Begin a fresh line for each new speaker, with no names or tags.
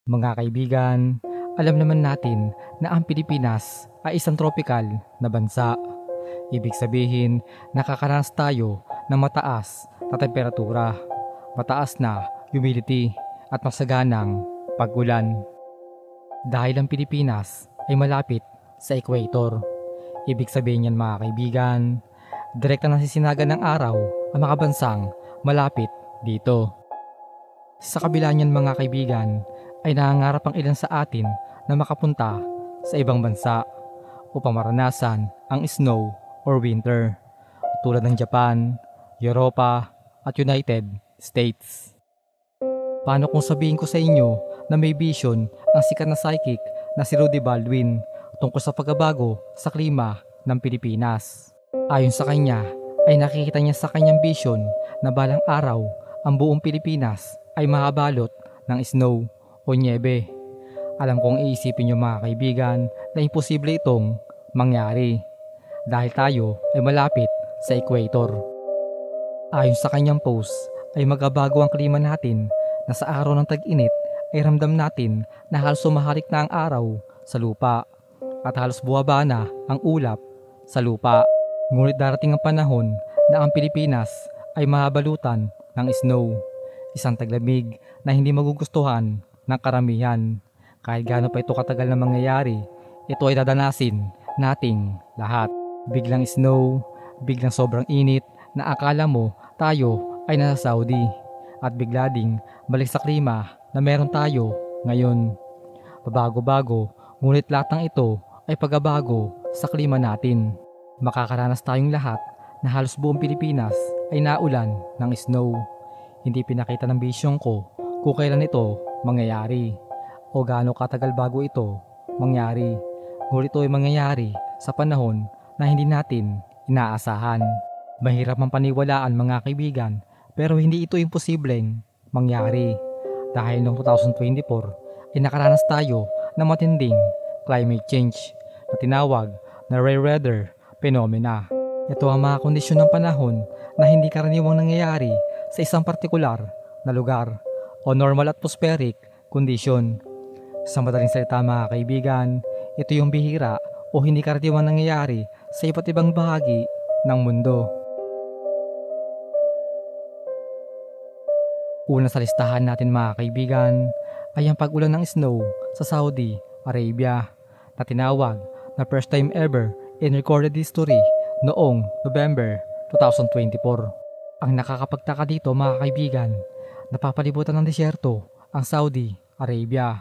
Mga kaibigan, alam naman natin na ang Pilipinas ay isang tropical na bansa. Ibig sabihin, nakakaranas tayo ng mataas na temperatura, mataas na humidity at masaganang pag-ulan. Dahil ang Pilipinas ay malapit sa equator. Ibig sabihin yan mga kaibigan, direkta nasisinagan ng araw ang mga bansang malapit dito. Sa kabila niyan mga kaibigan, ay nangangarap ang ilan sa atin na makapunta sa ibang bansa upang maranasan ang snow or winter tulad ng Japan, Europa at United States. Paano kung sabihin ko sa inyo na may vision ang sikat na psychic na si Rudy Baldwin tungkol sa pagbabago sa klima ng Pilipinas? Ayon sa kanya, ay nakikita niya sa kanyang vision na balang araw ang buong Pilipinas ay makabalot ng snow o nyebe. Alam kong iisipin niyo mga kaibigan na imposible itong mangyari dahil tayo ay malapit sa equator. Ayon sa kanyang post ay magbabago ang klima natin na sa araw ng tag-init ay ramdam natin na halos sumahalik na ang araw sa lupa at halos buwaba na ang ulap sa lupa. Ngunit darating ang panahon na ang Pilipinas ay mahabalutan ng snow, isang taglamig na hindi magugustuhan ng karamihan. Kahit gaano pa ito katagal na mangyayari, ito ay dadanasin nating lahat. Biglang snow, biglang sobrang init na akala mo tayo ay nasa Saudi at bigla ding balik sa klima na meron tayo ngayon. Pabago-bago, ngunit lahat ng ito ay pagbabago sa klima natin. Makakaranas tayong lahat na halos buong Pilipinas ay naulan ng snow. Hindi pinakita ng vision ko kung kailan ito mangyayari o gaano katagal bago ito mangyari. Ngunit ito ay mangyayari sa panahon na hindi natin inaasahan. Mahirap man paniwalaan mga kaibigan, pero hindi ito imposibleng mangyari. Dahil noong 2024 ay nakaranas tayo ng matinding climate change na tinawag na rare weather phenomena. Ito ang mga kondisyon ng panahon na hindi karaniwang nangyayari sa isang partikular na lugar o normal atmospheric condition. Sa madaling salita mga kaibigan, ito yung bihira o hindi karaniwang nangyayari sa iba't ibang bahagi ng mundo. Una sa listahan natin mga kaibigan ay ang pag-ulan ng snow sa Saudi Arabia na tinawag na first time ever in recorded history noong November 2024. Ang nakakapagtaka dito mga kaibigan, napapalibutan ng disyerto ang Saudi Arabia